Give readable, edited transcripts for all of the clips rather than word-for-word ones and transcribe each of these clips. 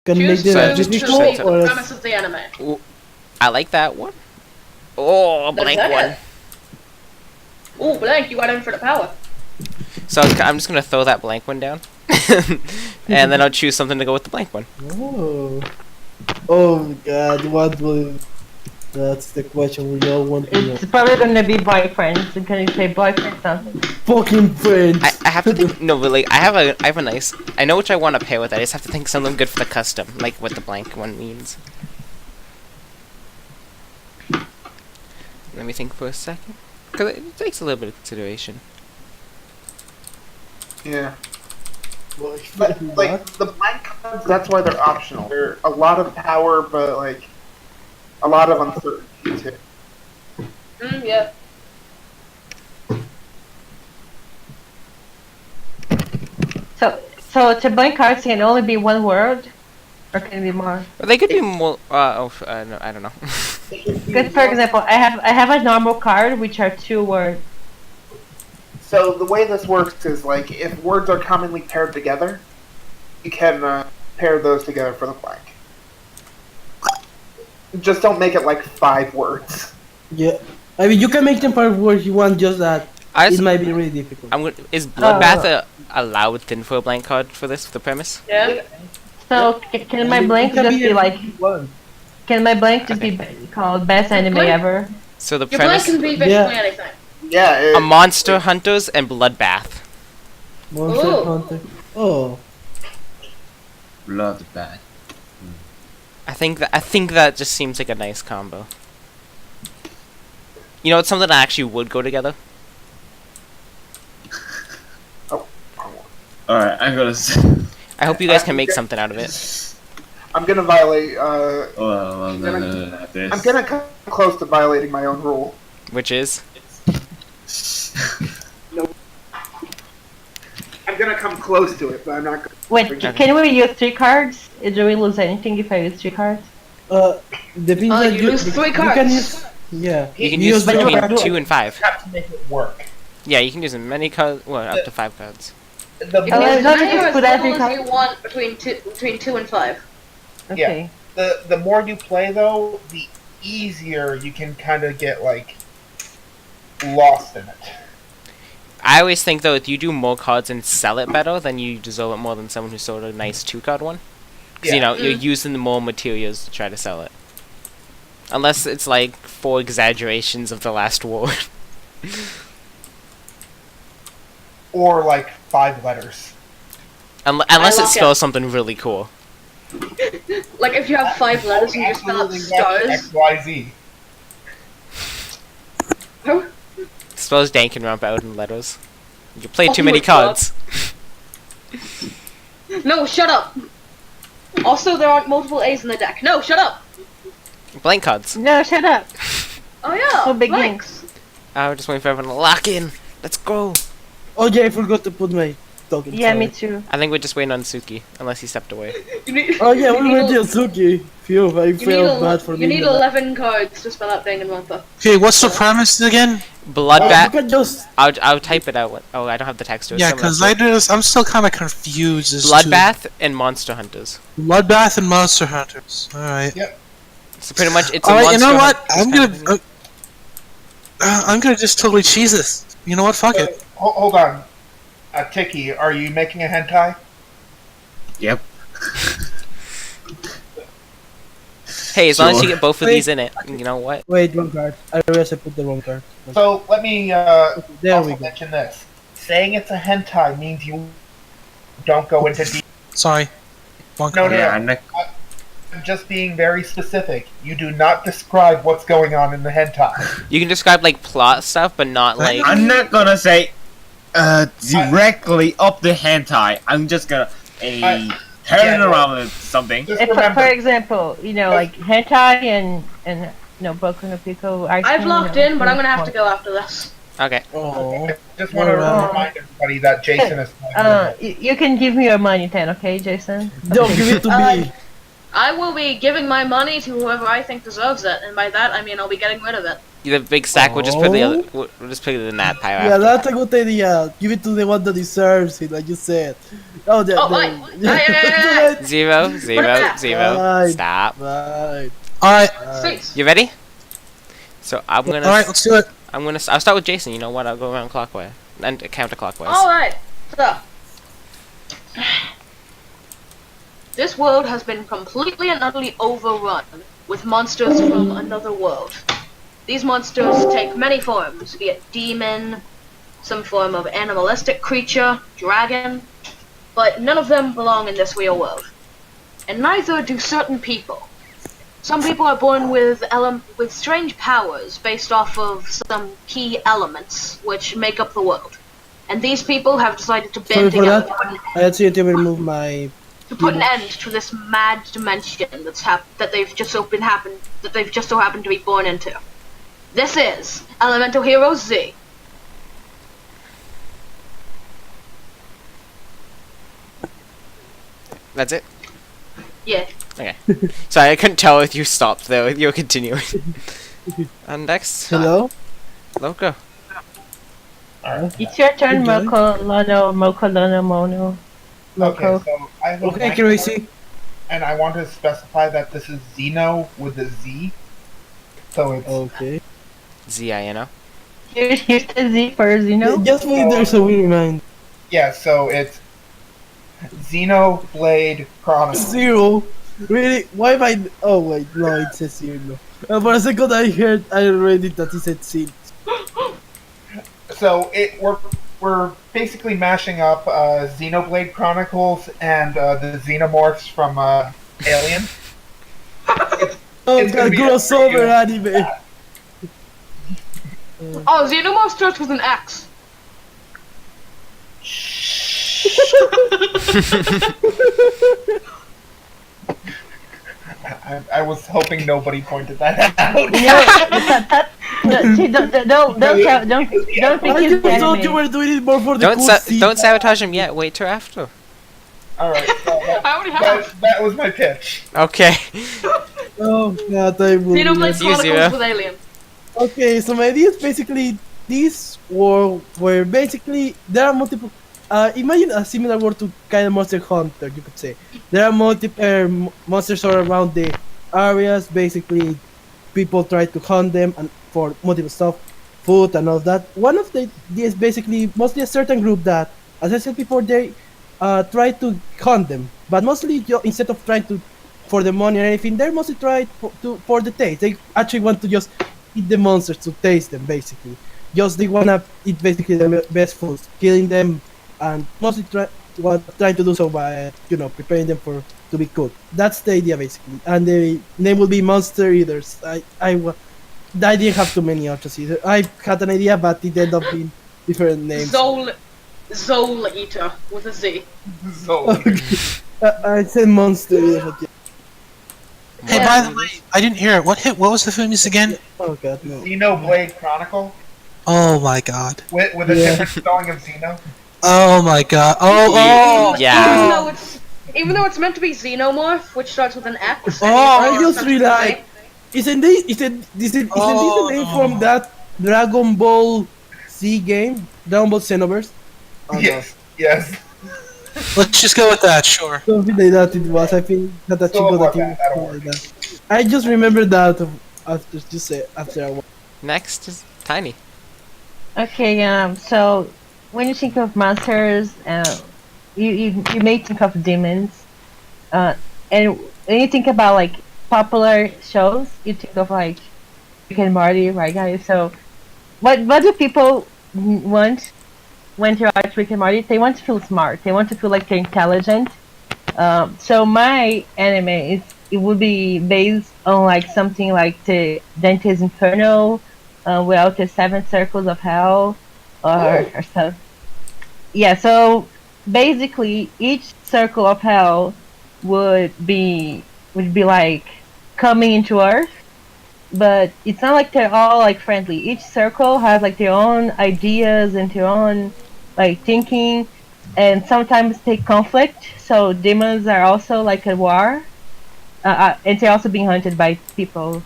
Can Choose make two it to difficult read the or premise of the anime. Ooh, I like that one. Oh, a blank one. Ooh, blank, you got in for the power. So I'm just gonna throw that blank one down, and then I'll choose something to go with the blank one. Oh. Oh God, what will? That's the question we all want to know. It's probably gonna be boyfriend. So can you say boyfriend something? Fucking friends. I have to think. No, but like I have a nice. I know which I want to pair with. I just have to think something good for the custom, like what the blank one means. Let me think for a second, because it takes a little bit of consideration. Yeah. But, like, the blank cards, that's why they're optional. They're a lot of power, but, like, a lot of uncertainty, too. Yeah. So to blank cards can only be one word, or can it be more? Well, they could be more. No, I don't know. Because for example, I have a normal card which are 2 words. So the way this works is, like, if words are commonly paired together, you can pair those together for the blank. Just don't make it like 5 words. Yeah. I mean, you can make them for words you want, just that it might be really difficult. Is Bloodbath allowed then for a blank card for this, for the premise? Yeah. So can my blank just be like? Can my blank just be called best anime ever? So the Your blank premise. can be basically anything. Yeah. A Monster Hunters and Bloodbath. Monster Hunter. Oh. Bloodbath. I think that just seems like a nice combo. You know, it's something that actually would go together. Alright, I'm gonna. I hope you guys can make something out of it. I'm gonna violate. I'm I'm gonna come close to violating my own rule. Which is? I'm gonna come close to it, but I'm not. Wait, can we use 3 cards? Do we lose anything if I use 3 cards? The thing that you lose 3 you cards. can use. Yeah. You can use your between card. 2 and 5. You have to make it work. Yeah, you can use as many cards. Well, up to 5 cards. The You can use don't as many just or as put little every as card? you want between 2 and 5. Okay. the more you play, though, the easier you can kind of get, like, lost in it. I always think though, if you do more cards and sell it better, then you deserve it more than someone who sold a nice 2-card one. Because you know you're using more materials to try to sell it. Unless it's like 4 exaggerations of the last word. Or, like, 5 letters. Unless it spells something really cool. Like if you have 5 letters and you just spell out stars. XYZ. Spells dank and rump out in letters. You play too Oh many my God. cards. No, shut up! Also, there aren't multiple A's in the deck. No, shut up! Blank cards. No, shut up. Oh yeah, Oh, big blanks. We're just waiting for everyone to lock in. Let's go. Oh yeah, I forgot to put my token. Yeah, sorry. me too. I think we're just waiting on Suki, unless he stepped away. You need, Oh yeah, you we need went a- to Suki. Phew, I you need felt bad for you being need the- 11 cards to spell out Danganronpa. Okay, what's the premise again? Bloodbath. You can just I'll type it out. Oh, I don't have the text to it. Yeah, so I'm because gonna- I'm still kind of confused as Bloodbath and Monster Hunters. to Bloodbath and Monster Hunters. All right. Yep. So pretty much it's a All right. Monster You know what? Hunters I'm gonna just totally cheese this. You know what? Fuck it. Hold on. Tiki, are you making a hentai? Yep. Hey, as long as you Sure. get both of Wait. these in it, you know what? wait, wrong card. I realized I put the wrong card. So, let me There we also go. mention this. Saying it's a hentai means you don't go into deep. Sorry. One No, card. no, Yeah, no. I'm not. I'm just being very specific. You do not describe what's going on in the hentai. You can describe like plot stuff, but not like. I'm not gonna say directly up the hentai. I'm just gonna turn yeah, around with something. Just If, remember, for example, you know, like hentai and no Boku no Pico. I've locked in, but I'm gonna have to go after this. Okay. Oh. I just want to remind everybody that Jason is. You can give me your money then, okay, Jason? Don't give it to me. I will be giving my money to whoever I think deserves it, and by that I mean I'll be getting rid of it. the big stack. We'll just put the other. We'll just put it in that pile. Yeah, after. that's a good idea. Give it to the one that deserves it, like you said. Oh, Right. Zero, zero, zero. Right. Stop. Right. Alright, Six. You ready? So I'm gonna. alright, let's do it. I'll start with Jason. You know what? I'll go around clockwise and counterclockwise. Alright, so. This world has been completely and utterly overrun with monsters from another world. These monsters take many forms, be it demon, some form of animalistic creature, dragon, but none of them belong in this real world. And neither do certain people. Some people are born with strange powers based off of some key elements which make up the world. And these people have decided to Sorry band for together that. I had to remove my. to put an end to this mad dimension that they've just so happened to be born into. This is Elemental Hero Z. That's it. Yeah. Okay. Sorry, I couldn't tell if you stopped though. You were continuing. And next, Hello. Loco. It's your turn, Okay. Moko Lono Mono. Okay, Loco. so I have a Okay, blank crazy. and I want to specify that this is Xeno with a Z. So it's Okay. Z-I-N-O. Here's the Z for Xeno. Just wait there so we remind. yeah, so it's Xenoblade Chronicles. Zero. Really? Why am I? Oh wait, no, it says zero. For a second, I read it that it said zero. So we're basically mashing up Xenoblade Chronicles and the Xenomorphs from Alien. Oh, It's gonna God, be a crossover video. anime. Oh, Xenomorph starts with an X. I was hoping nobody pointed that out. Don't think I it's just thought you anime. were doing it more for the cool scene. Don't sabotage him yet. Wait till after. All right, so I already have. that was my pitch. Okay. Oh God, I will. Xenoblade See you, Zero. Chronicles with Alien. Okay, so my idea is basically this world where basically there are multiple. Imagine a similar world to kind of Monster Hunter, you could say. There are multiple monsters all around the areas. Basically, people try to hunt them and for multiple stuff, food and all that. One of the is basically mostly a certain group that, as I said before, they try to hunt them, but mostly instead of trying to for the money or anything, they're mostly trying for the taste. They actually want to just eat the monsters to taste them, basically. Just they wanna eat basically the best foods, killing them, and mostly trying to do so by preparing them to be cooked. That's the idea basically, and the name will be Monster Eaters. I didn't have too many options either. I had an idea, but it ended up being different names. Zol Eater with a Z. So I said Monster Eaters. Okay. Hey, by the way, I didn't hear it. What was the famous again? Oh God, no. Xenoblade Chronicle Oh my god. with a Yeah. different spelling of Xeno. Oh my god. Oh, Yeah. Even though it's meant to be Xenomorph, which starts with an X. Oh, I just realized. Isn't this the name from that Dragon Ball Z game? Dragon Ball Xenoverse? Oh, no. Yes. let's just go with that, sure. Something like that it was. I think that Go Chico about that that, that'll like that. I just remembered that after a while. Next is Tiny. Okay, so when you think of monsters, you may think of demons, and when you think about like popular shows, you think of like Rick and Morty, right, guys? So, what do people want when they watch Rick and Morty? They want to feel smart. They want to feel like they're intelligent. So my anime it would be based on like something like the Dante's Inferno, without the seven circles of hell, or so. Yeah. So basically, each circle of hell would be like coming into Earth, but it's not like they're all like friendly. Each circle has like their own ideas and their own like thinking, and sometimes they conflict. So demons are also like a war, and they're also being hunted by people.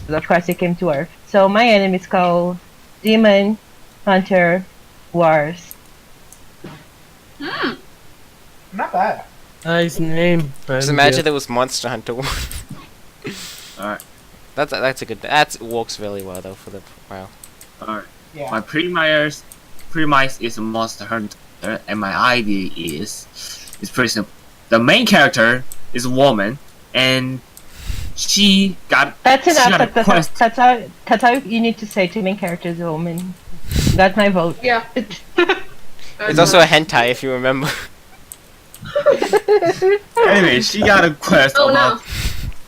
Of course, he came to Earth. So my enemy is called Demon Hunter Wars. Not bad. Nice name. Just imagine there was Monster Hunter. Alright, That's a good. That works really well though for the WoW. alright. Yeah. My premise is a Monster Hunter, and my idea is pretty simple. The main character is a woman, and she got That's she got a enough. quest. That's how you need to say to main character is a woman. That's my vote. Yeah. It's also a hentai if you remember. Anyway, she got a quest Oh about no.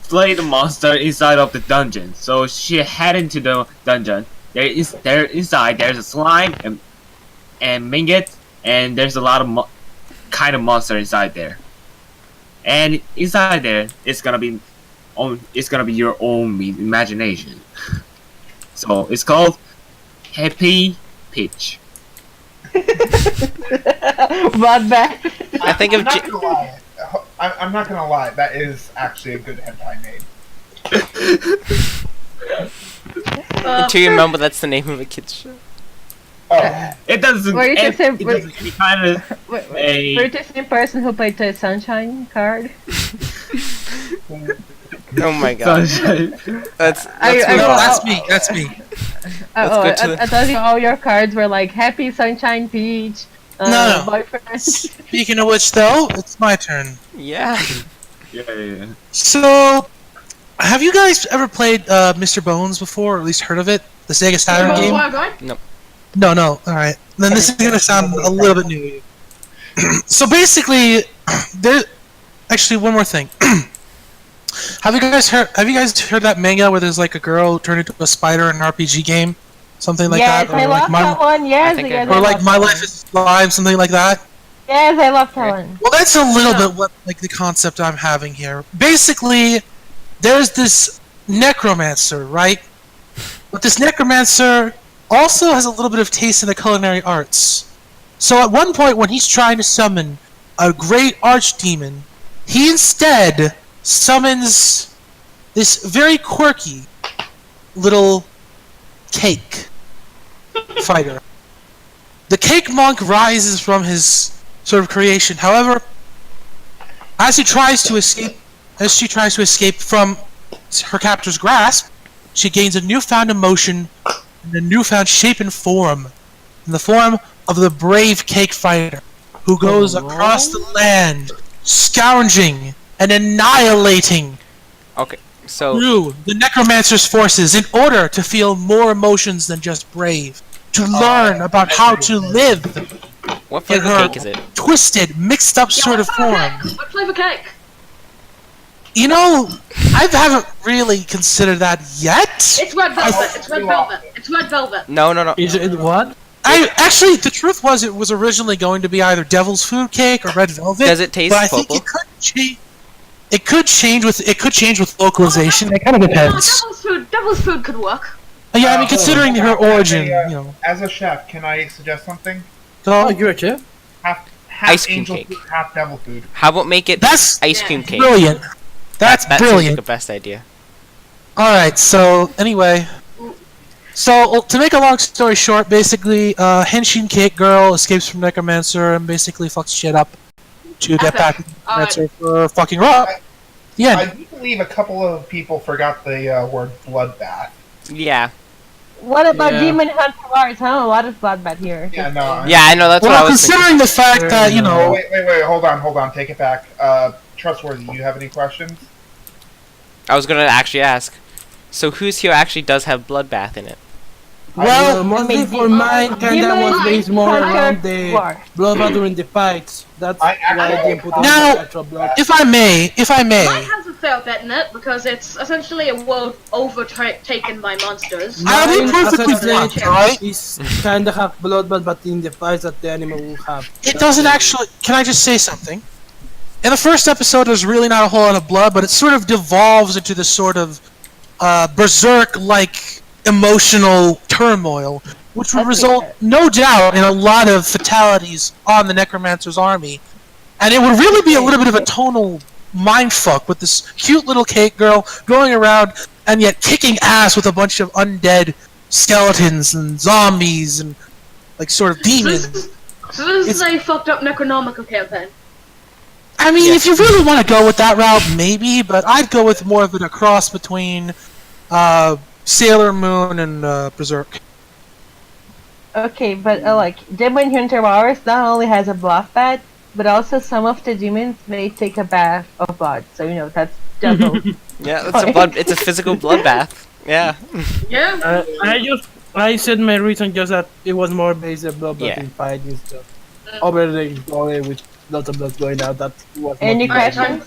slay the monster inside of the dungeon. So she head into the dungeon. Inside there's a slime and minget, and there's a lot of kind of monster inside there. And inside there, it's gonna be your own imagination. So it's called Happy Pitch. Bloodbath. I think I'm of not gonna lie. I'm not gonna lie. That is actually a good hentai name. Do you remember that's the name of a kid's show? Oh, It doesn't. Were you It, just say- it doesn't any kind of. Hey. We're the same person who played the Sunshine card. Oh my god. That's I- No, I- that's me. That's me. go to the- I thought all your cards were like Happy Sunshine Peach. No. Boyfriend. Speaking of which, though, it's my turn. yeah. Yeah. So, have you guys ever played Mr. Bones before, or at least heard of it? The Sega Saturn game? No. Alright. Then this is gonna sound a little bit new to you. So basically, there. Actually, one more thing. Have you guys heard that manga where there's like a girl turned into a spider in an RPG game, something like yes, that, I love that one. Yes, think yes, I I or like love My that Life one. is Live, something like that. Yes, I love that one. Well, that's a little bit what like the concept I'm having here. Basically, there's this necromancer, right? But this necromancer also has a little bit of taste in the culinary arts. So at one point, when he's trying to summon a great archdemon, he instead summons this very quirky little cake fighter. The cake monk rises from his sort of creation. However, as she tries to escape from her captor's grasp, she gains a newfound emotion and a newfound shape and form, in the form of the brave cake fighter, who goes across the land, scourging and annihilating Okay. So through the necromancer's forces in order to feel more emotions than just brave, to learn about how to live what in flavor her cake is it? twisted, mixed up sort of form. What flavor cake? You know, I haven't really considered that yet. It's red velvet. It's red velvet. It's red velvet. No. Is it what? Actually, the truth was, it was originally going to be either Devil's Food Cake or Red Velvet. Does it taste but I think purple? it could change. It could change with localization. It kind of No, depends. Devil's food could work. Yeah, I mean, considering her origin, you know. as a chef, can I suggest something? Oh, you're a chef? Half Ice cream angel cake. food, half devil food. How about make it That's ice cream cake? brilliant. That's That seems brilliant. like the best idea. Alright, so anyway. So, to make a long story short, basically, Henshin Cake Girl escapes from Necromancer and basically fucks shit up to get Epic. back to Necromancer for fucking her up. The I end. do believe a couple of people forgot the word bloodbath. Yeah. What about Yeah. Demon Hunter Wars? Huh? A lot of Bloodbath here. Yeah, no. Yeah, I know. That's what I Well, was thinking. considering the fact that, you Oh, know, wait, hold on, take it back. Trustworthy, you have any questions? I was gonna actually ask. So whose here actually does have Bloodbath in it? Well, mostly for mine, kinda Demon was based more Hunter around the War. bloodbath during the fights. That's I why I actually- didn't put in Now- the actual blood. if I may, Mine has a fair bet in it because it's essentially a world overtaken by monsters. I'll be Mine, perfectly as I said, frank, alright? is kinda have bloodbath, but in the fights that the animal will have. It doesn't actually. Can I just say something? In the first episode, there's really not a whole lot of blood, but it sort of devolves into this sort of berserk-like emotional turmoil, which would Okay. result, no doubt, in a lot of fatalities on the Necromancer's army. And it would really be a little bit of a tonal mindfuck with this cute little cake girl going around and yet kicking ass with a bunch of undead skeletons and zombies and like sort of demons. So this is a fucked up Necronomicon campaign. I mean, if you really want to go with that route, maybe, but I'd go with more of a cross between Sailor Moon and Berserk. Okay, but like Demon Hunter Wars not only has a Bloodbath, but also some of the demons may take a bath of blood. So that's double. Yeah, it's a physical bloodbath. Yeah. Yeah. I said my reason just that it was more based on blood Yeah. in fighting stuff. Over the story with lots of blood going out, that was Any more- questions?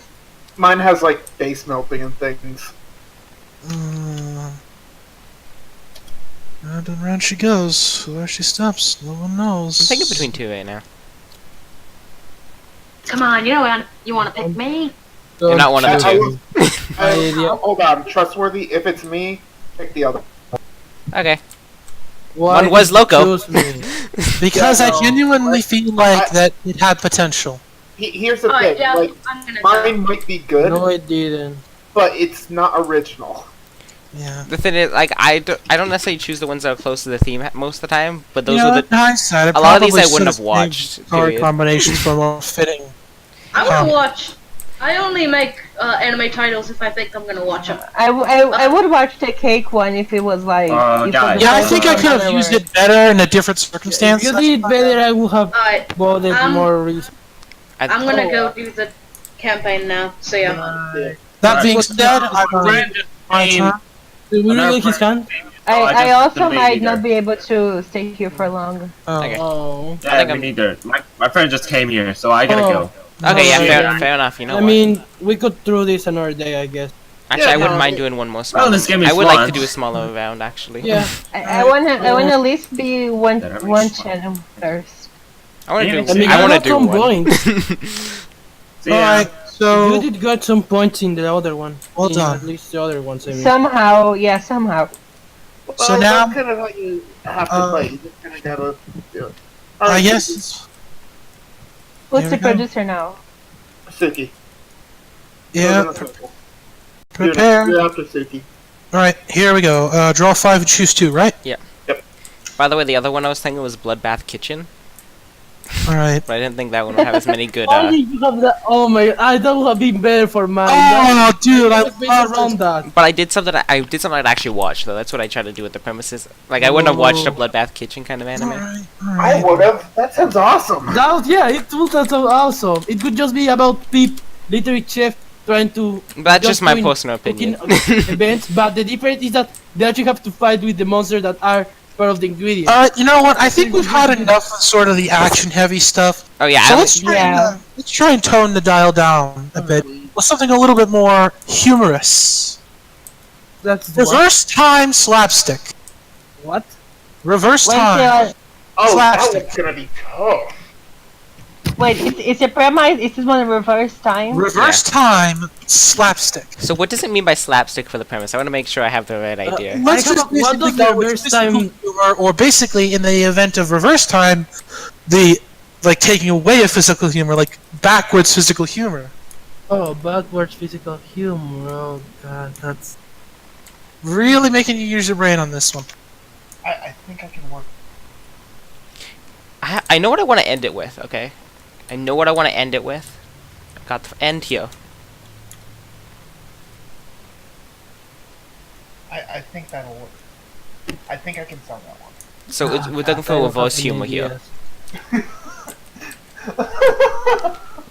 Mine has like base melting and things. Round and round she goes. Where she stops, no one knows. I'm thinking between two right now. Come on, you want to pick me? You're not one of the I two. was- hold on, trustworthy. If it's me, pick the other. Okay. Why One was did you Loco. choose me? Because Yeah, I no. genuinely feel like that it had potential. Here's the Alright, thing. yeah, Like, I'm gonna mine might be good, No, it didn't. but it's not original. Yeah. The thing is, like, I don't necessarily choose the ones that are close to the theme most of the time, but those You know, are in hindsight, a lot of these probably I wouldn't have should've watched, made color period. combinations for more fitting. I want to watch. I only make anime titles if I think I'm gonna watch them. I would watch the cake one if it was like. if it guys. was Yeah, I also think I could have another used word. it better in a different circumstance. If you did better, I would have Alright, bought it more reason. I'm gonna go do the campaign now. So yeah. That being What's said, that? I believe my turn. Did we really his hand? I just also debated might not her. be able to stay here for long. Okay. Oh. Yeah, think me I'm- neither. My friend just came here, so I gotta go. Okay, yeah, Yeah. fair enough. You know I what? mean, we could throw this another day, I guess. Actually, Yeah, I wouldn't no, mind it- doing one more small. this game is I would like to fun. do a smaller round, actually. Yeah. I wanna at least be one That one makes channel first. I want to Yeah, do. I mean, I you want to got do some one. points. See ya. Alright, You so did got some points in the other one. Well In done. At least the other ones, I mean. Somehow, yeah, somehow. So now- that's kind of how you have to play. You just kind of gotta do it. I Alright, guess Who's Here the we go. producer now? Suki. yeah. You're Prepare. after Suki. Alright, here we go. Draw 5 and choose 2, right? By the way, the other one I was thinking was Bloodbath Kitchen, Alright. but I didn't think that one would have as many good. Why did you have that? Oh my! That would have been better for mine. Oh, dude, I That's based love around this. that. But I did something. I did something I'd actually watch though. That's what I tried to do with the premises. Like I wouldn't have watched a Oh. Bloodbath Kitchen kind of anime. Alright, I alright. would have. That sounds awesome. That was, yeah, it would have so awesome. It could just be about literally chef trying to But that's just my doing personal opinion. cooking events. But the difference is that they actually have to fight with the monsters that are part of the ingredients. Alright, you know what? I think we've had enough of sort of the action-heavy stuff. Oh yeah, So I let's try, Yeah. let's try and tone the dial down a bit with something a little bit more humorous. That's Reverse time slapstick. what? Reverse Wait, time. Oh, that Slapstick. one's gonna be tough. wait, it's a premise. Is this one reverse time? Reverse time slapstick. So what does it mean by slapstick for the premise? I want to make sure I have the right idea. Let's I just have a- what basically does go with reverse physical time- humor, or basically in the event of reverse time, the like taking away of physical humor, like backwards physical humor. Oh, backwards physical humor. Oh god, that's. Really making you use your brain on this one. I think I can work. I know what I want to end it with. Okay, I know what I want to end it with. I've got the end here. I think that'll work. I think I can sell that one. So we're looking for I don't reverse have any humor here. ideas.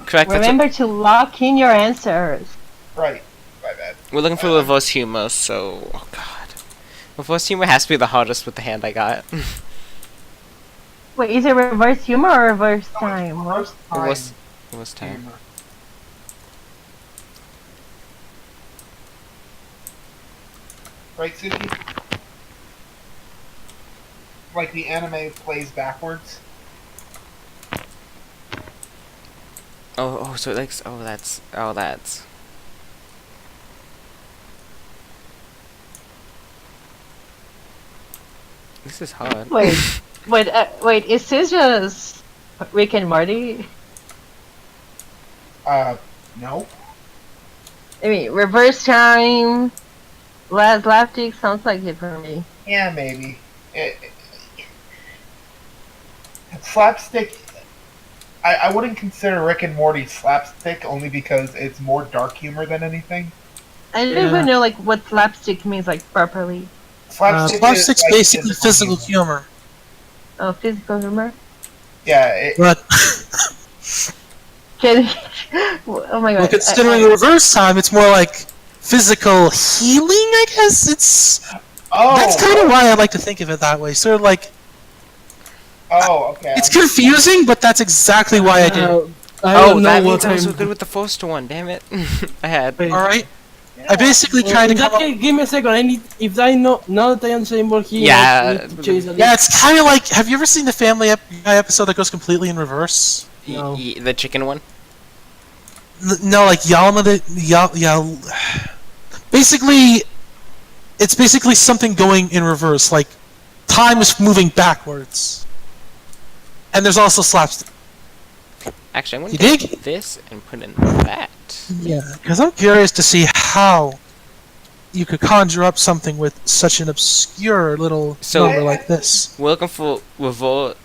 Correct. That's Remember to lock in your answers. Right. My bad. we're looking for reverse humor. So oh god, reverse humor has to be the hardest with the hand I got. Wait, is it reverse humor or reverse time? What? First time. Reverse time. humor. Right, Suki? Like the anime plays backwards. Oh, so like, that's. This is hard. Wait, is this just Rick and Morty? No. I mean, reverse time, slapstick sounds like it for me. Yeah, maybe. Slapstick. I wouldn't consider Rick and Morty slapstick only because it's more dark humor than anything. I don't Yeah. even know like what slapstick means like properly. Slapstick's is, basically physical humor. Oh, physical humor. Yeah, But Can oh my god. well, considering the reverse time, it's more like physical healing, I guess. That's kind of why I like to think of it that way. Sort of like okay. it's confusing, but that's exactly why I did it. I Oh, don't know that what means I was so I'm- good with the first one. Damn it! I had. Wait, Alright? I basically tried to in come that up... case, give me a second. I need, if I know, now that I understand more here, Yeah, I need to change a Yeah, it's kind of like... Have you ever seen the Family Guy episode that goes completely in reverse? No. The chicken one. No, like Yalma the... Basically, it's basically something going in reverse. Like, time is moving backwards. And there's also slapstick. Actually, I'm You gonna dig? take this and put in that. Yeah, because I'm curious to see how you could conjure up something with such an obscure little So- number like this. We're looking for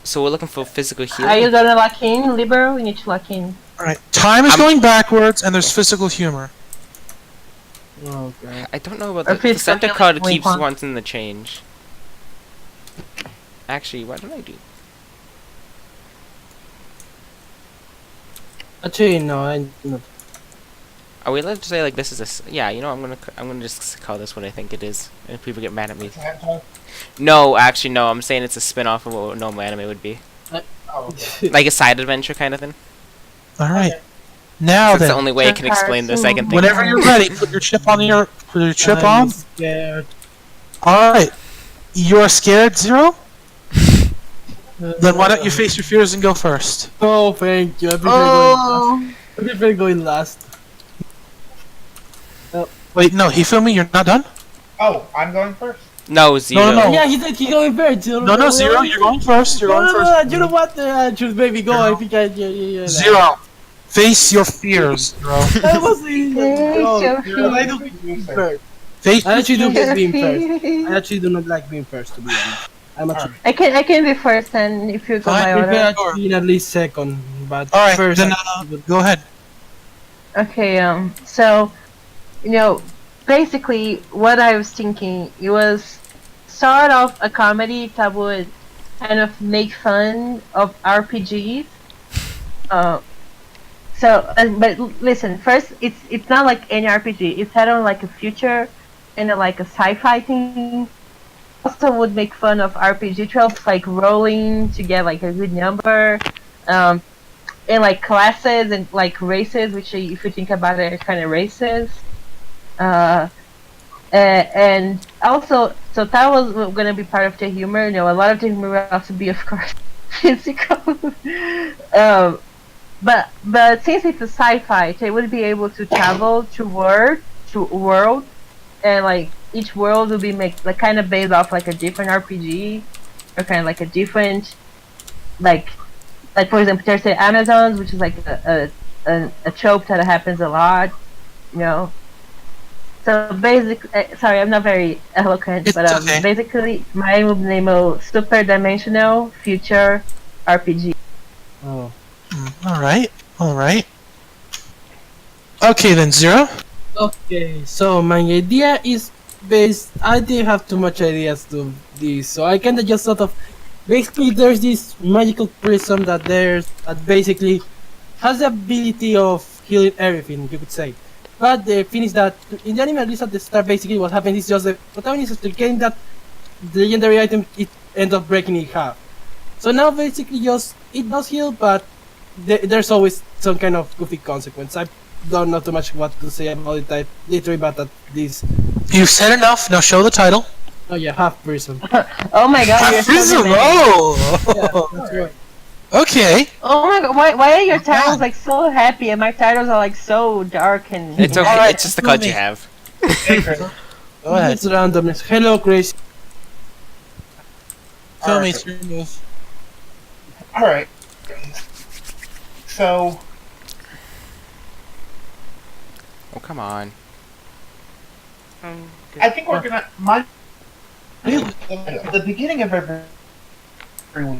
So we're looking for physical healing. Are you gonna lock in, Libero? We need to lock in. Alright, time is I'm- going backwards, and there's physical humor. Okay. I don't know about Or the physical center healing card we keeps want. wanting the change. Actually, what did I do? Actually, no, I no. Are we allowed to say like this is yeah? You know, I'm gonna just call this what I think it is, and if people get mad at me. No, actually, no. I'm saying it's a spin-off of what a normal anime would be, like a side adventure kind of thing. Alright. Now That's the then, only way I can explain this. I can think. whenever you're ready, put your chip on I'm scared. Alright. You're scared, Zero? Then why don't you face your fears and go first? Oh, thank you. I prefer Oh, I prefer going last. Wait, no, he filmed me, you're not done? Oh, I'm going first. No, Zero. No. Yeah, he said he's going first. Zero. No, Zero, you're going first, you're going No, first. you know what? Choose baby, go. I think yeah. Zero. Face your fears, Zero. That was the. Face your No, I do fears. first. Face I actually do Your being first. fears. I actually do not like being first, to be honest. I'm actually. I can be first, and if you go Fine, my I prefer order. actually at least second, but Alright, first. then go ahead. Okay, so, basically, what I was thinking, it was sort of a comedy that would kind of make fun of RPGs. But listen, first, it's not like any RPG. It's set on like a future and like a sci-fi thing. Also would make fun of RPG tropes like rolling to get like a good number, and like classes and like races, which if you think about it, are kind of races. And also, so that was gonna be part of the humor. A lot of the humor will also be, of course, physical. But since it's a sci-fi, they would be able to travel to world, and like each world will be like kind of based off like a different RPG, or kind of like a different, like for example, there's the Amazons, which is like a trope that happens a lot, So basically, sorry, I'm not very eloquent, It's but okay. basically, my name is super dimensional future RPG. Oh. Alright. Okay then, Zero. Okay, so my idea is based. I didn't have too much ideas to this, so I kinda just sort of. Basically, there's this magical prism that basically has the ability of healing everything, you could say. But the thing is that in the anime, at least at the start, basically what happens is just the protagonist is getting that legendary item, it ends up breaking in half. So now basically just it does heal, but there's always some kind of goofy consequence. I don't know too much what to say about it. I literally but at this. You've said enough, now show the title. Oh yeah, half prism. Oh my god, you're so Prism, demanding. oh! That's right. Okay. Oh my god, why are your titles like so happy and my titles are like so dark and... It's okay. Alright, It's just the cards you movie. have. Go ahead. It's randomness. Hello, Chris. Tell me, Alright. it's your move. Alright. So, Oh come on. I think we're gonna. The beginning of every week.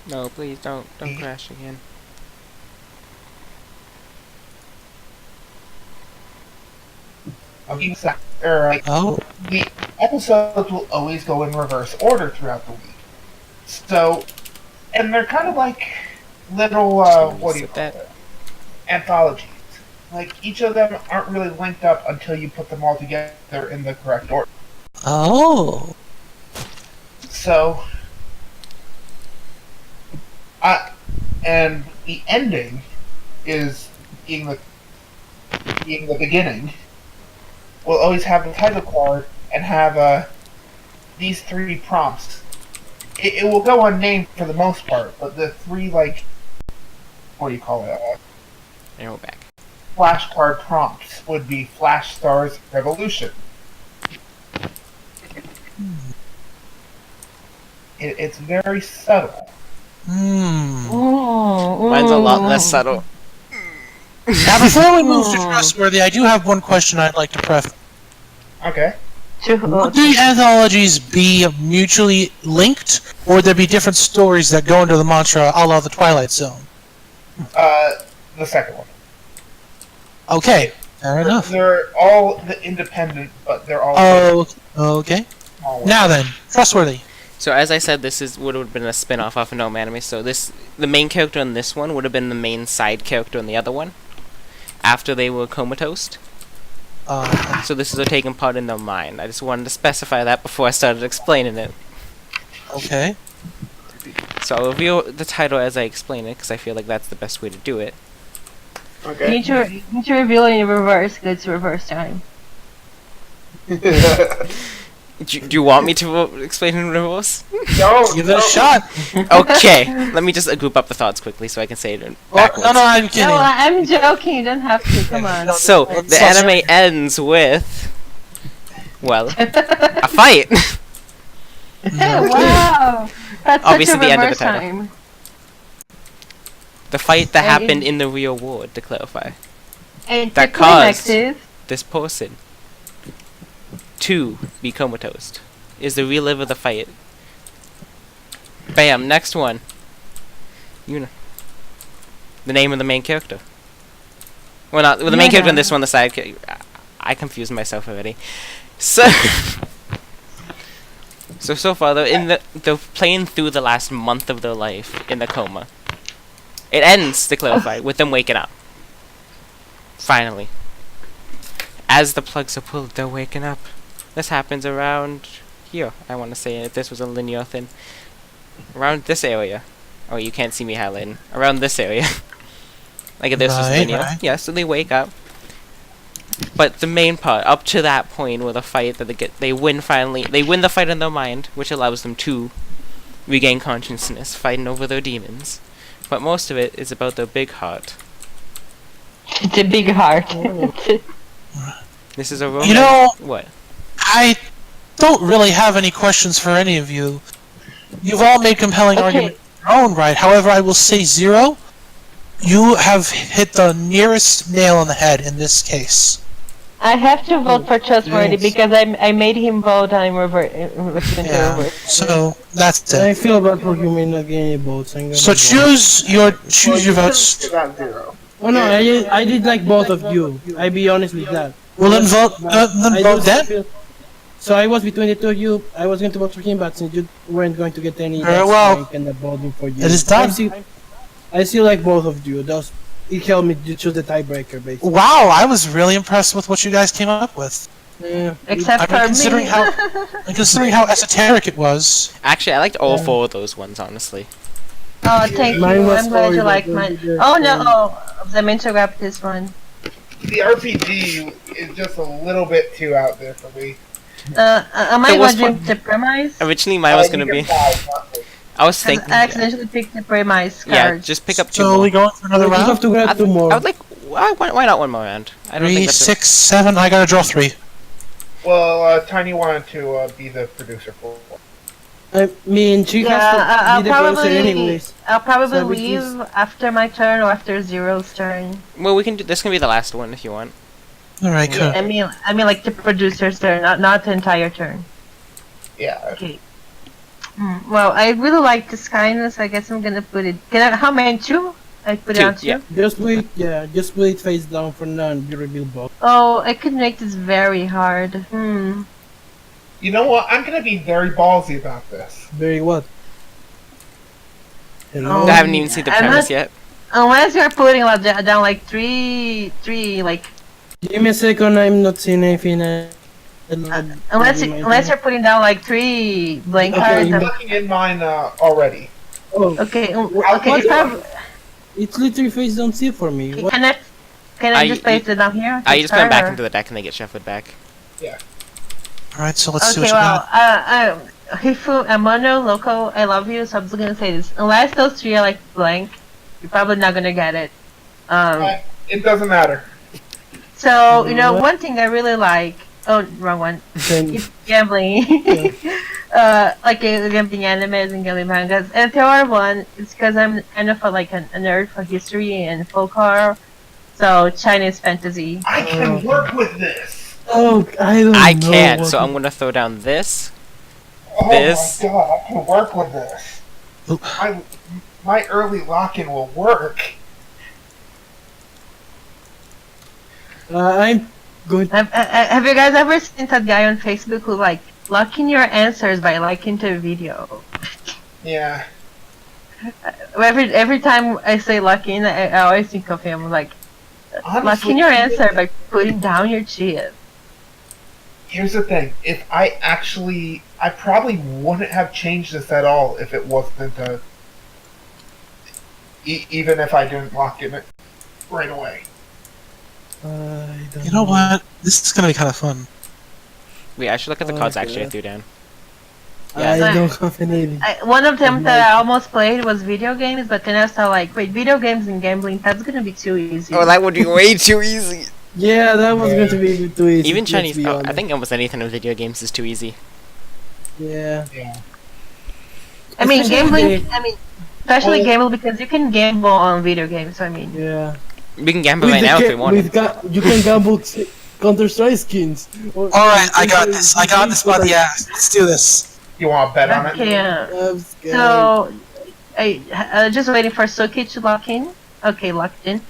No, please don't crash again. Oh. The episodes will always go in reverse order throughout the week. So, and they're kind of like little, what do you call it? Anthologies. Like, each of them aren't really linked up until you put them all together in the correct order. Oh. So, and the ending is being the beginning. We'll always have the title card and have these 3 prompts. It will go unnamed for the most part, but the 3 what do you call it? And we're back. Flashcard prompts would be Flash Stars Revolution. It's very subtle. Mine's a lot less subtle. Now, before we move to trustworthy, I do have one question I'd like to preface. Okay. Would the anthologies be mutually linked, or would there be different stories that go into the mantra a la the Twilight Zone? The second one. Okay, fair enough. They're all independent, but they're all. Oh, okay. small Now then, trustworthy. So as I said, this would have been a spin-off off of Gnome Anime. So the main character in this one would have been the main side character in the other one, after they were comatose. So this is a taking part in their mind. I just wanted to specify that before I started explaining it. Okay. So I'll reveal the title as I explain it, because I feel like that's the best way to do it. Okay. Need to reveal in reverse, because it's reverse time. Do you want me to explain in reverse? No, Give it a shot. Okay, let me just group up the thoughts quickly so I can say it backwards. No, I'm kidding. No, I'm joking. You don't have to. Come on. So, the anime ends with... well, a fight! Wow. That's Obviously such a the end of the reverse title. time. The fight that happened in the real world, to clarify. And That the climax caused- is This person to be comatose is the real live of the fight. Bam, next one. You know. The name of the main character. Well, not the main character in this one, the side character. I confused myself already. So, so far they're playing through the last month of their life in the coma. It ends, to clarify, with them waking up. Finally. As the plugs are pulled, they're waking up. This happens around here, I want to say, if this was a linear thing. Around this area. Oh, you can't see me highlighting. Around this area. Like if this was linear. Right. Yeah, so they wake up. But the main part, up to that point where the fight that they win finally, they win the fight in their mind, which allows them to regain consciousness, fighting over their demons. But most of it is about their big heart. it's a big heart. This is a romance. You know, What? I don't really have any questions for any of you. You've all made compelling arguments in your own right. However, I will say Zero, you have hit the nearest nail on the head in this case. I have to vote for trustworthy Yes. because I made him vote on reverse. Yeah. So that's I it. feel bad for you may not get any votes. I'm gonna So vote. choose your votes. You got 0. Oh no, I did like both of you. I be honest with that. Well, then vote. Then I vote do then. feel- So I was between the two of you. I was going to vote for him, but since you weren't going to get any, Very that's well. why I ended up voting for you. It is done. I see like both of you. It helped me to choose the tiebreaker, basically. Wow, I was really impressed with what you guys came up with. Yeah. Except I mean, for considering me. considering how esoteric it was. Actually, I liked all four of those ones, honestly. Oh, thank you. Mine was I'm glad you story, like but mine. those are Oh good. no, I meant to grab this one. The RPG is just a little bit too out there for me. Am I It was watching fun. the premise? Originally, mine was You gonna get be. 5, not 6. I was I thinking. accidentally picked the premise Yeah, card. just pick up two So more. we going for another You have round? to grab two more. I would like. Why not one more round? I don't 3, think that's 6, 7. I gotta draw 3. Well, Tiny wanted to be the producer for it. I mean, she Yeah, has to be the producer anyways. I'll probably So which leave is- after my turn or after Zero's turn. Well, we can do. This can be the last one if you want. All right, good. I mean like the producer's turn, not the entire turn. Yeah. Okay. Well, I really like this kindness. I guess I'm gonna put it. How many? Two? I put it Two, on two. yeah. Just put it face down for now and you reveal both. Oh, I could make this very hard. You know what? I'm gonna be very ballsy about this. Very what? Hello? I haven't even seen the I'm premise not- yet. Unless you're putting like down like three like Give me a second, I'm not seeing anything. unless you're putting down like 3 blank Okay, cards. I'm looking in mine already. Oh, Okay, I'll okay. put If it I, on. it's literally face down C for me. What? can I I- just place it down here? You just put them back Or- into the deck and they get shuffled back. All right, so let's see Okay, what you well, got. Hifu, Amano, Loco, I love you. So I'm just gonna say this. Unless those 3 are like blank, you're probably not gonna get it. It doesn't matter. So you know, What? one thing I really like. Oh, wrong one. Then, It's gambling. Like gambling animes and gambling mangas. And the other one is because I'm kind of a nerd for history and folklore. So Chinese fantasy. I can work with this. oh, I don't I know. can't, what so to- I'm gonna throw down this. Oh This- my god, I can work with this. Oop. My early lock-in will work. I'm going. Have you guys ever seen that guy on Facebook who like locking your answers by liking the video? Yeah. Every time I say locking, I always think of him like Honestly, locking your answer by putting down your chip. here's the thing. If I probably wouldn't have changed this at all if it wasn't even if I didn't lock in it right away. I don't You know what? This is gonna be kind of fun. Wait, I should look at the cards I actually threw down. I Yeah. don't have any. One of them that I almost played was video games, but then I saw like, wait, video games and gambling, that's gonna be too easy. Oh, that would be way too easy. Yeah, that was going to be too easy. Even let's Chinese. be Oh, I honest. think almost anything in video games is too easy. Yeah. I mean, especially gambling. Especially Oh. gamble because you can gamble on video games. I mean, Yeah. We can gamble right now if we want. You can gamble Counter Strike skins. All right, I got this. I got this by the ass. Let's do this. You want to bet on it? okay. I'm scared. So, just waiting for Soki to lock in. Okay, locked in.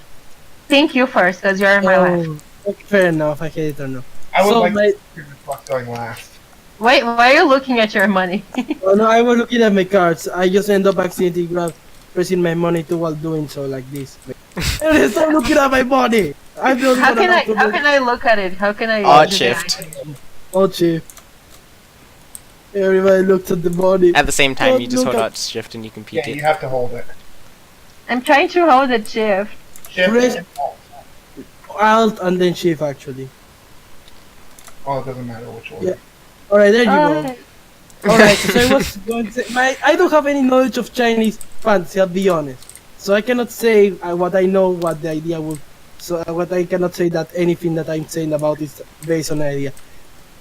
Think you first, cause you're my last. Okay, fair enough. I get it or no. I would So, like my- to hear the fuck going last. Wait, why are you looking at your money? Oh no, I was looking at my cards. I just end up accidentally pressing my money too while doing so like this. And stop looking at my money. I'm the only How one can I? allowed to How look. can I look at it? How can I? Alt do shift. that? Oh, chief. Everybody looks at the money. At the same time, you just Look hold at- out shift and you can Yeah, peek you it. have to hold it. I'm trying to hold it, shift. Shift Press- and hold. Alt and then shift actually. Oh, it doesn't matter which one. Yeah. Alright, there you go. Alright. Alright, so I was going to say, I don't have any knowledge of Chinese fantasy, I'll be honest. So I cannot say what I know, what the idea would. So what I cannot say that anything that I'm saying about is based on an idea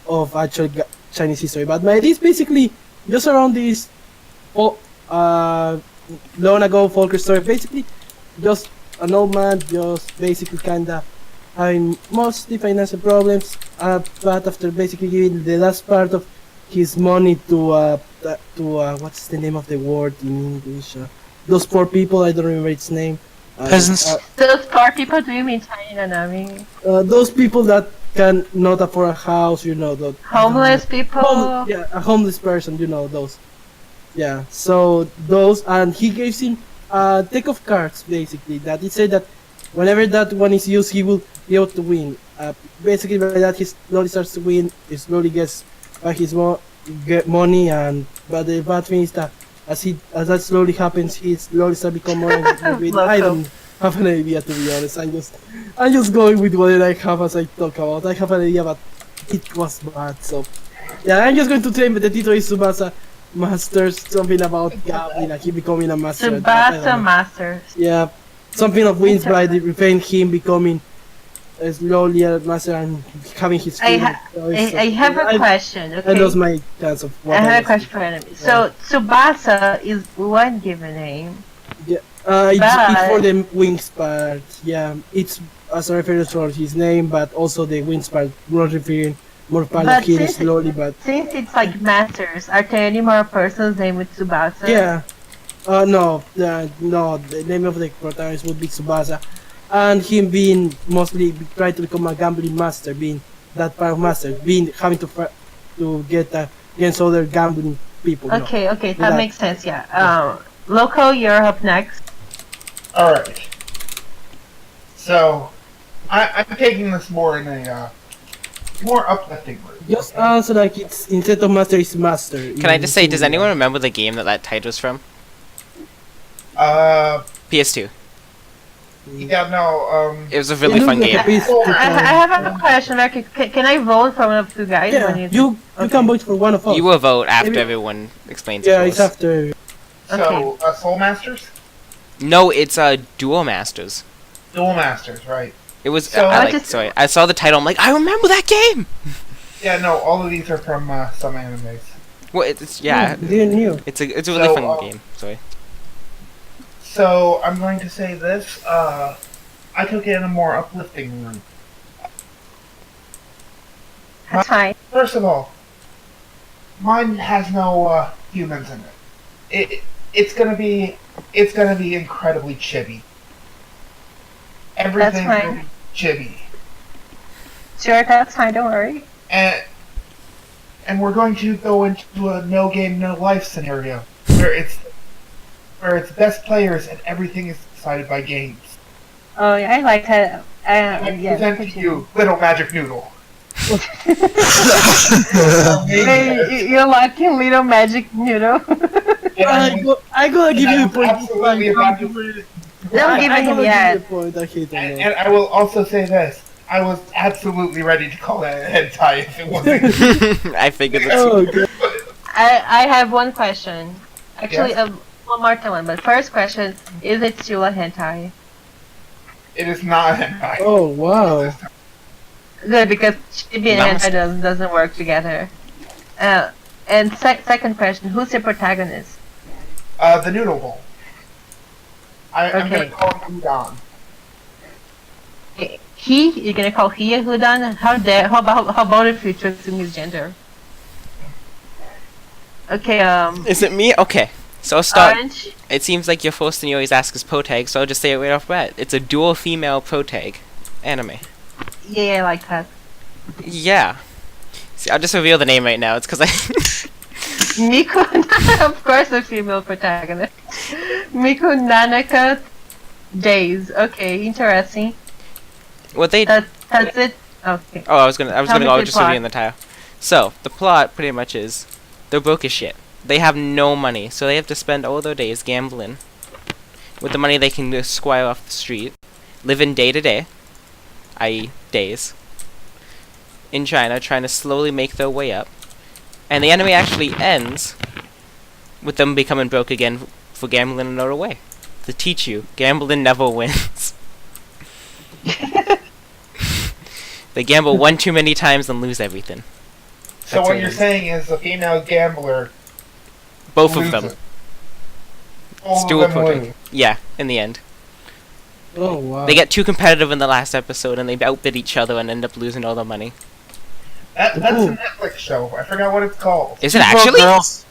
of actual Chinese history. But my idea is basically just around this, long ago folklore story. Basically, just an old man, just basically kinda having mostly financial problems. But after basically giving the last part of his money to what's the name of the word in English? Those poor people, I don't remember its name. Peasants. Those poor people, do you mean China, Nami? Those people that can not afford a house, you know, the Homeless people? yeah, a homeless person, you know, those. Yeah, so those, and he gives him a deck of cards, basically, that it said that whenever that one is used, he will be able to win. Basically, by that, he slowly starts to win, he slowly gets back his get money, but the bad thing is that as that slowly happens, he slowly starts to become more and more greedy. I don't have an idea, to be honest. I'm just going with what I have as I talk about. I have an idea, but it was bad. So yeah, I'm just going to say the title is Tsubasa Masters, something about gambling, like he becoming a master. at that, I don't Tsubasa know. Masters. Yeah, something of wins by the revenge him becoming slowly a master and having his I freedom. I have a question, That okay? was my chance of what I have a was question for enemy. So, Tsubasa is one given name. It's But- for the wings part. Yeah, it's as a reference for his name, but also the wings part not referring more part But of him since slowly, but since it's like masters, are there any more persons named with Tsubasa? yeah. No, no, the name of the protagonist would be Tsubasa, and him being mostly trying to become a gambling master, being that part of master, being having to get against other gambling people. You know. Okay, okay, that That- makes sense. Yeah. Loco, you're up next. Alright. So, I'm taking this more in a more uplifting route. Just answer like it's instead of master is master. Can I just say, does anyone remember the game that title's from? PS2. Yeah, no, It was a really fun game. I have a question. Like, can I vote for one of you guys? Yeah, when you Okay. can vote for one of us. You will vote after Maybe- everyone explains Yeah, it it's to us. after. so, Soul Masters? No, it's Duel Masters. Dual Masters, right. It was. So- I I like. just- Sorry, I saw the title. I'm like, I remember that game. Yeah, no, all of these are from some animes. Well, it's yeah. Didn't you? It's a really So, fun game. Sorry. So, I'm going to say this, I took it in a more uplifting route. That's fine. First of all, mine has no humans in it. It's gonna be incredibly chibi. Everything's fine. gonna be chibi, Sure, that's fine. Don't worry. and we're going to go into a no game no life scenario where it's best players and everything is decided by games. Oh, yeah, I like that. I Yeah. present to you Little Magic Noodle. Hey, you're liking Little Magic Noodle. I gotta give you a I'm point. absolutely about to Don't give him yet. And I will also say this. I was absolutely ready to call that a hentai if it wasn't. I figured that's. Oh, God. I have one question. Actually, Yes? one more time. But first question: is it still a hentai? It is not a hentai. Oh, wow. Good, because chibi and Namaste. hentai doesn't work together. And second question: who's the protagonist? The Noodle Bowl. I'm Okay. gonna call him Udon. He? You're gonna call he a Hudan? How about if you chose his gender? Okay, Is it me? Okay. So I'll start. Orange. It seems like your first thing you always ask is protag, so I'll just say it right off the bat. It's a dual female protag anime. Yeah, I like that. Yeah. See, I'll just reveal the name right now. It's because I. Miku, of course, a female protagonist. Miku Nanaka Days. Okay, interesting. what they. That's it. Okay. Oh, I was gonna Tell me go the just plot. revealing the title. So the plot pretty much is, they're broke as shit. They have no money, so they have to spend all their days gambling. With the money they can just squire off the street, living day to day, i.e., days, in China, trying to slowly make their way up. And the anime actually ends with them becoming broke again for gambling another way. To teach you, gambling never wins. They gamble one too many times and lose everything. So That's what it you're is. saying is the female gambler Both of loses. them. All Still of them protag. lose. Yeah, in the end. Oh, wow. They get too competitive in the last episode and they outbid each other and end up losing all their money. That's Ooh. a Netflix show. I forgot what it's called. Is it Two broke actually? girls.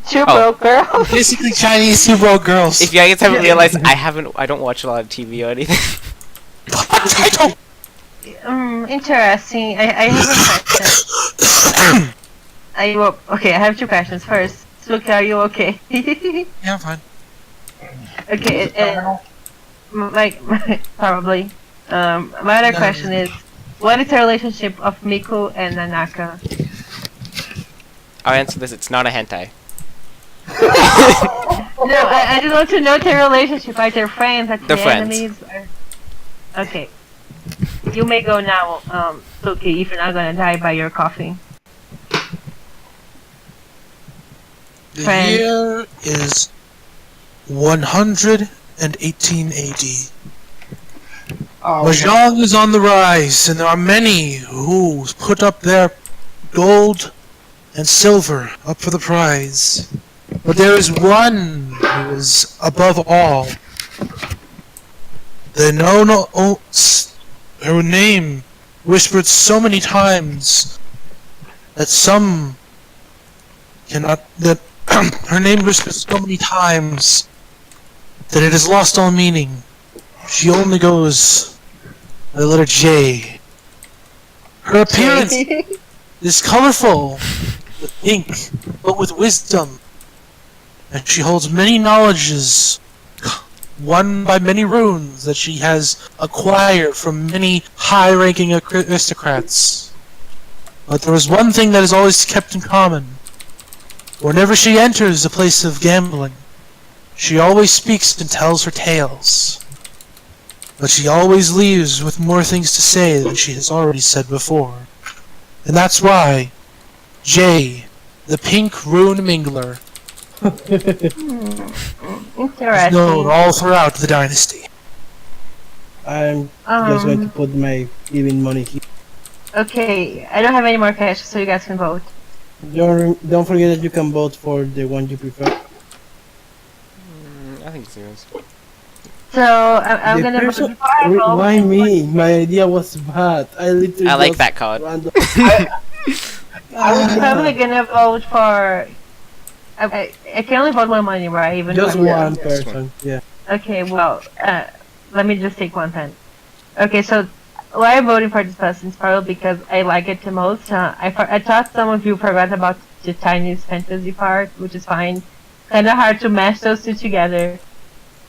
Two Oh. broke girls. Basically Chinese two broke girls. If you guys haven't realized, I don't watch a lot of TV or anything. I don't. Interesting. I have a question. Are you okay? I have two questions. First, Suki, are you okay? Yeah, I'm fine. Okay. Terminal? Probably. My other No. question is, what is the relationship of Miku and Nanaka? I'll answer this, it's not a hentai. No, I just want to know their relationship. Are they friends? Are they They're friends. enemies? Okay. You may go now, Suki, if you're not gonna die by your coughing. The Friend. year is 118 AD. Oh, Mahjong is on the rise, and there are many who put up their gold and silver up for the prize. But there is one who is above all. The her name whispered so many times that some cannot. That her name whispered so many times that it has lost all meaning. She only goes by the letter J. Her appearance is colorful, with pink, but with wisdom. And she holds many knowledges, won by many runes that she has acquired from many high-ranking aristocrats. But there is one thing that is always kept in common. Whenever she enters a place of gambling, she always speaks and tells her tales. But she always leaves with more things to say than she has already said before. And that's why Jay, the Pink Rune Mingler, is known Interesting. all throughout the dynasty. I'm just going to put my even money here. Okay, I don't have any more cash, so you guys can vote. Don't forget that you can vote for the one you prefer. I think it's yours. So I'm The gonna vote person- before I vote. Why me? My idea was bad. I literally I like just that card. random- I was probably gonna vote for. I can only vote one money, right? Even Just if I'm- one person. Yeah. Okay, well, let me just take one pen. Okay, so why I'm voting for this person is probably because I like it the most. I thought some of you forgot about the Chinese fantasy part, which is fine. Kind of hard to mash those two together,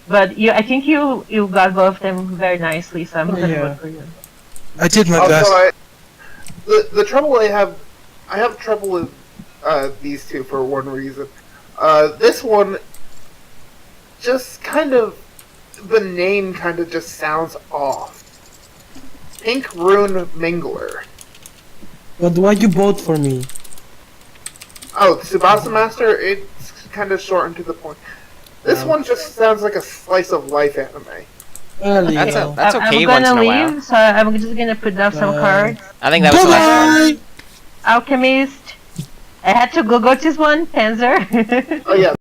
but I think you got both of them very nicely. So I'm gonna Yeah. vote for you. I did my Also, best. the trouble I have trouble with these two for one reason. This one, just kind of, the name kind of just sounds off. Pink Rune Mingler. But why you vote for me? Oh, Tsubasa Master, it's kind of short and to the point. This one just sounds like a slice of life anime. Well, That's yeah. That's okay I'm once gonna in a while. leave, so I'm just gonna put up some cards. I think that was the last one. Bye-bye! Alchemist. I had to Google this one. Panzer. Oh yeah,